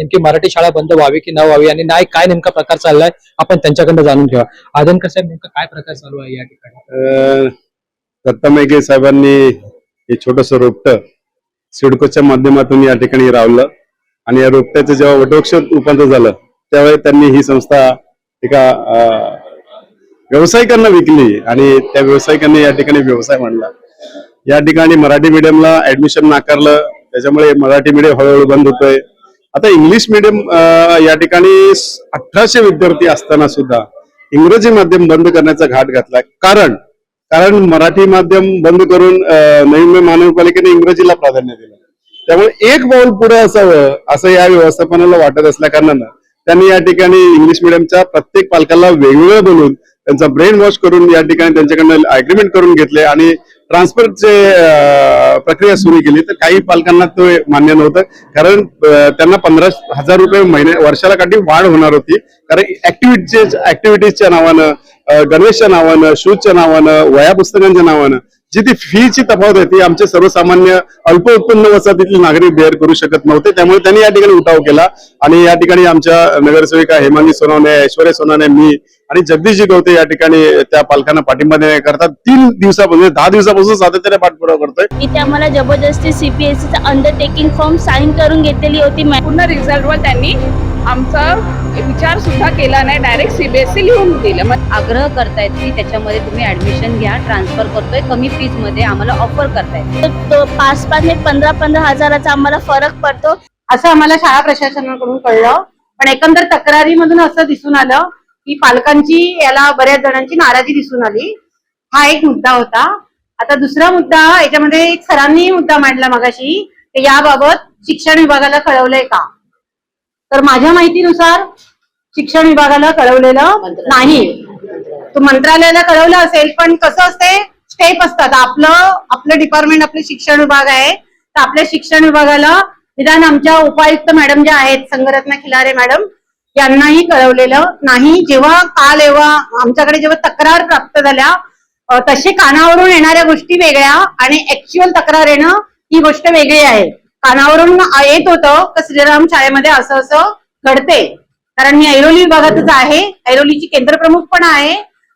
नेमकी मराठी शाळा बंद व्हावी की न व्हावी आणि नाही काय नेमका प्रकार चाललाय आपण त्यांच्याकडनं जाणून घेऊया. आदनकर साहेब, नेमका काय प्रकार चालू आहे या ठिकाणी? दत्ता मेघे साहेबांनी हे छोटस रोपट सिडकोच्या माध्यमातून या ठिकाणी रावलं आणि या रोपट्याचं जेव्हा वटवृक्ष रूपांतर झालं त्यावेळी त्यांनी ही संस्था एका व्यावसायिकांना विकली आणि त्या व्यावसायिकांनी या ठिकाणी व्यवसाय मांडला. या ठिकाणी मराठी मीडियमला ऍडमिशन नाकारलं, त्याच्यामुळे मराठी मीडियम हळूहळू बंद होतोय. आता इंग्लिश मीडियम या ठिकाणी 1800 विद्यार्थी असताना सुद्धा इंग्रजी माध्यम बंद करण्याचा घाट घातला. कारण मराठी माध्यम बंद करून नवी महानगरपालिकेने इंग्रजीला प्राधान्य दिलं. त्यामुळे एक पाऊल पुढे असावं असं या व्यवस्थापनाला वाटत असल्या कारणानं त्यांनी या ठिकाणी इंग्लिश मिडियमच्या प्रत्येक पालकाला वेगवेगळं बोलून त्यांचा ब्रेन वॉश करून या ठिकाणी त्यांच्याकडनं अग्रीमेंट करून घेतले आणि ट्रान्सफरचे प्रक्रिया सुरू केली. तर काही पालकांना तो मान्य नव्हतं, कारण त्यांना 15,000 रुपये वर्षाला काठी वाढ होणार होती. कारण ऍक्टिव्हिटीजच्या नावानं, गणवेशच्या नावानं, शूजच्या नावानं, वह्या पुस्तकांच्या नावानं जी ती फीची तफावत आहे ती आमचे सर्वसामान्य अल्प उत्पन्न वसाहतीतले नागरिक बेअर करू शकत नव्हते. त्यामुळे त्यांनी या ठिकाणी उठाव केला आणि या ठिकाणी आमच्या नगरसेविका हेमांगी सोनवणे, ऐश्वर्या सोनवणे, मी आणि जगदीशजी गवते या ठिकाणी त्या पालकांना पाठिंबा देण्याकरता 3 दिवसापासून 10 दिवसापासून सातत्याने पाठपुरावा करतोय. इथे आम्हाला जबरदस्ती सीपीएससीचा अंडरटेकिंग फॉर्म साईन करून घेतलेली होती. पूर्ण रिझल्टवर त्यांनी आमचा विचार सुद्धा केला नाही, डायरेक्ट सीबीएसई लिहून दिलं. आग्रह करतायत की त्याच्यामध्ये तुम्ही ऍडमिशन घ्या, ट्रान्सफर करतोय, कमी फीज मध्ये आम्हाला ऑफर करतायत. तो 5-5 ने 15-15 हजाराचा आम्हाला फरक पडतो असं आम्हाला शाळा प्रशासनाकडून कळलं. पण एकंदर तक्रारीमधून असं दिसून आलं की पालकांची याला बऱ्याच जणांची नाराजी दिसून आली. हा एक मुद्दा होता. आता दुसरा मुद्दा याच्यामध्ये एक सरांनी मुद्दा मांडला मगाशी, याबाबत शिक्षण विभागाला कळवलंय का? तर माझ्या माहितीनुसार शिक्षण विभागाला कळवलेलं नाही. तो मंत्रालयाला कळवलं असेल, पण कसं असते स्टेप असतात. आपलं डिपार्टमेंट आपले शिक्षण विभाग आहे, तर आपल्या शिक्षण विभागाला निदान आमच्या उपायुक्त मॅडम ज्या आहेत संगरत्न खिलारे मॅडम यांनाही कळवलेलं नाही. जेव्हा आमच्याकडे जेव्हा तक्रार प्राप्त झाल्या तसे कानावरून येणाऱ्या गोष्टी वेगळ्या आणि ऍक्च्युअल तक्रार येणं ही गोष्ट वेगळी आहे. कानावरून येत होतं की श्रीराम शाळेमध्ये असं असं घडते, कारण मी ऐरोली विभागातच आहे, ऐरोलीची केंद्रप्रमुख पण आहे,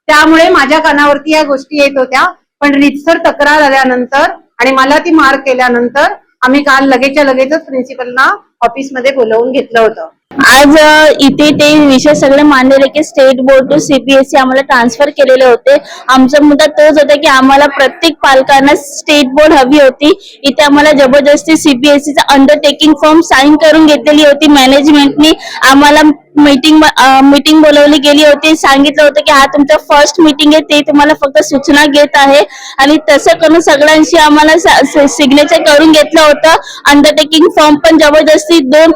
त्यामुळे माझ्या कानावरती या गोष्टी येत होत्या. पण रीतसर तक्रार आल्यानंतर आणि मला ती मार्क केल्यानंतर आम्ही काल लगेचच्या लगेचच प्रिन्सिपलना ऑफिसमध्ये बोलवून घेतलं होतं. आज इथे ते विषय सगळे मांडलेले की स्टेट बोर्ड टू सीबीएसई आम्हाला ट्रान्सफर केलेले होते. आमचा मुद्दा तोच होता की आम्हाला प्रत्येक पालकांना स्टेट बोर्ड हवी होती. इथे आम्हाला जबरदस्ती सीबीएसईचा अंडरटेकिंग फॉर्म साईन करून घेतलेली होती. मॅनेजमेंटनी आम्हाला मीटिंग बोलवली गेली होती. सांगितलं होतं की हा तुमचा फर्स्ट मीटिंग आहे, ते तुम्हाला फक्त सूचना घेत आहे आणि तसं करून सगळ्यांशी आम्हाला सिग्नेचर करून घेतलं होतं. अंडरटेकिंग फॉर्म पण जबरदस्ती 2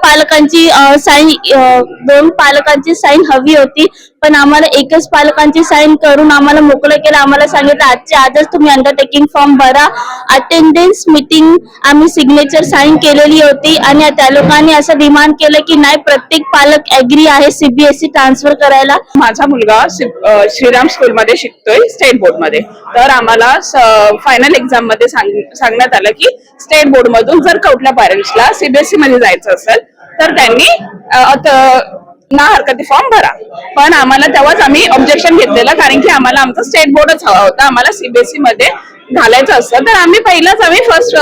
पालकांची साईन हवी होती, पण आम्हाला एकच पालकांची साईन करून आम्हाला मोकळं केलं. आम्हाला सांगितलं आजच्या आजच तुम्ही अंडरटेकिंग फॉर्म भरा. अटेंडन्स मीटिंग आम्ही सिग्नेचर साईन केलेली होती आणि त्या लोकांनी असं डिमांड केलं की नाही प्रत्येक पालक ऍग्री आहे सीबीएसई ट्रान्सफर करायला. माझा मुलगा श्रीराम स्कूल मध्ये शिकतोय स्टेट बोर्ड मध्ये. तर आम्हाला फायनल एक्झाम मध्ये सांगण्यात आलं की स्टेट बोर्ड मधून जर कुठल्या पॅरेंट्सला सीबीएसई मध्ये जायचं असेल तर त्यांनी ना हरकती फॉर्म भरा. पण आम्हाला तेव्हाच आम्ही ऑब्जेक्शन घेतलेलं, कारण की आम्हाला आमचं स्टेट बोर्डच हवा होता. आम्हाला सीबीएसई मध्ये घालायचं असतं तर आम्ही फर्स्ट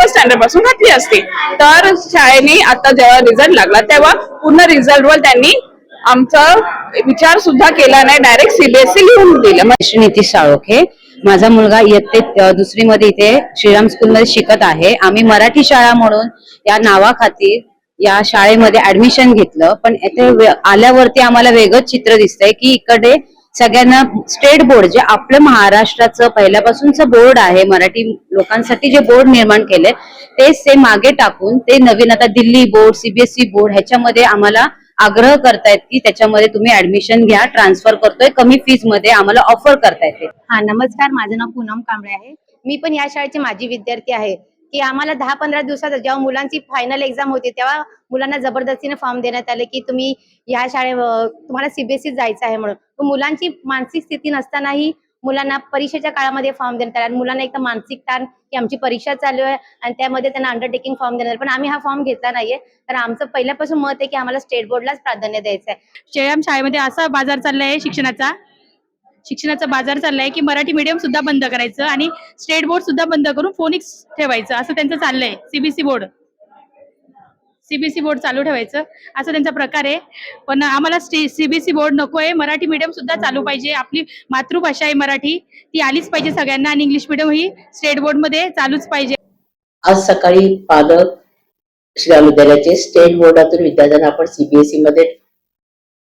स्टँडर्ड पासून घातली असती. तर शाळेने आता जेव्हा रिझल्ट लागला तेव्हा पूर्ण रिझल्टवर त्यांनी आमचा विचार सुद्धा केला नाही, डायरेक्ट सीबीएसई लिहून दिलं. नितीश साळोखे, माझा मुलगा इयत्तेत 2री मध्ये इथे श्रीराम स्कूल मध्ये शिकत आहे. आम्ही मराठी शाळा म्हणून या नावाखातीर या शाळेमध्ये ऍडमिशन घेतलं, पण इथे आल्यावरती आम्हाला वेगळंच चित्र दिसतंय की इकडे सगळ्यांना स्टेट बोर्ड जे आपलं महाराष्ट्राचं पहिल्यापासूनच बोर्ड आहे, मराठी लोकांसाठी जे बोर्ड निर्माण केले ते मागे टाकून ते नवीन आता दिल्ली बोर्ड, सीबीएसई बोर्ड ह्याच्यामध्ये आम्हाला आग्रह करतायत की त्याच्यामध्ये तुम्ही ऍडमिशन घ्या, ट्रान्सफर करतोय, कमी फीज मध्ये आम्हाला ऑफर करतायत. हा नमस्कार, माझं नाव पूनम कांबळे आहे. मी पण या शाळेचे माजी विद्यार्थी आहे. की आम्हाला 10-15 दिवसात जेव्हा मुलांची फायनल एक्झाम होती तेव्हा मुलांना जबरदस्तीने फॉर्म देण्यात आले की तुम्ही या तुम्हाला सीबीएसई जायचं आहे म्हणून. मुलांची मानसिक स्थिती नसतानाही मुलांना परीक्षेच्या काळामध्ये फॉर्म देण्यात आला आणि मुलांना एक तर मानसिक ताण की आमची परीक्षा चालू आहे आणि त्यामध्ये त्यांना अंडरटेकिंग फॉर्म देण्यात आला. पण आम्ही हा फॉर्म घेतला नाहीये, कारण आमचं पहिल्यापासून मत आहे की आम्हाला स्टेट बोर्डलाच प्राधान्य द्यायचं आहे. श्रीराम शाळेमध्ये असा बाजार चाललाय शिक्षणाचा बाजार चाललाय की मराठी मीडियम सुद्धा बंद करायचं आणि स्टेट बोर्ड सुद्धा बंद करून फोनिक्स ठेवायचं असं त्यांचं चाललंय. सीबीएसई बोर्ड चालू ठेवायचं असं त्यांचा प्रकार आहे. पण आम्हाला सीबीएसई बोर्ड नकोय, मराठी मीडियम सुद्धा चालू पाहिजे. आपली मातृभाषा आहे मराठी, ती आलीच पाहिजे सगळ्यांना आणि इंग्लिश मीडियम ही स्टेट बोर्ड मध्ये चालूच पाहिजे. आज सकाळी पालक श्रीराम विद्यालयाचे स्टेट बोर्डातून विद्यार्थ्यांना आपण सीबीएसई मध्ये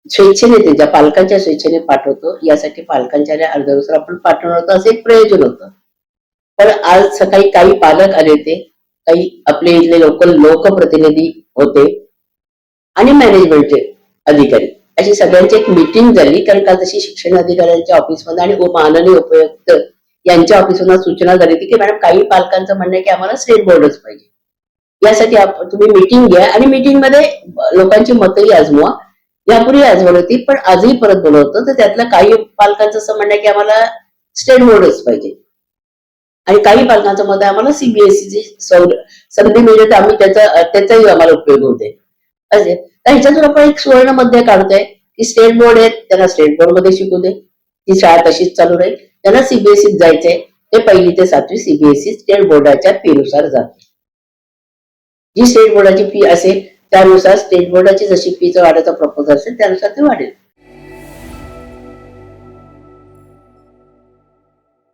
स्वेच्छेने त्यांच्या पालकांच्या स्वेच्छेने पाठवतो, यासाठी पालकांच्या अर्जानुसार आपण पाठवणार होतं असं एक प्रयोजन होतं. पण आज सकाळी काही पालक आले होते, काही आपले इथले लोकप्रतिनिधी होते आणि मॅनेजमेंटचे अधिकारी, अशी सगळ्यांची एक मीटिंग झाली. कारण का तशी शिक्षण अधिकाऱ्यांच्या ऑफिसमध्ये आणि माननीय उपयुक्त यांच्या ऑफिसमधून सूचना झाली होती की मॅडम काही पालकांचं म्हणणं आहे की आम्हाला स्टेट बोर्डच पाहिजे. यासाठी तुम्ही मीटिंग घ्या आणि मीटिंग मध्ये लोकांची मतही आजमवा. यापूर्वी आजवली होती, पण आजही परत बोलवतो. तर त्यातलं काही पालकांचं असं म्हणणं आहे की आम्हाला स्टेट बोर्डच पाहिजे आणि काही पालकांचं मत आहे आम्हाला सीबीएसईची संधी मिळते तर आम्ही त्याचाही आम्हाला उपयोग होते. असे तर ह्याच्यातून आपण एक सुवर्ण मध्य काढतोय की स्टेट बोर्ड आहे, त्यांना स्टेट बोर्ड मध्ये शिकू दे, ती शाळा तशीच चालू राहील. त्यांना सीबीएसईत जायचंय, ते 1ली ते 7वी सीबीएसई स्टेट बोर्डाच्या फी नुसार जाते. जी स्टेट बोर्डाची फी असेल त्यानुसार स्टेट बोर्डाची जशी फीचा वाढायचा प्रपोजल असेल त्यानुसार ते वाढेल.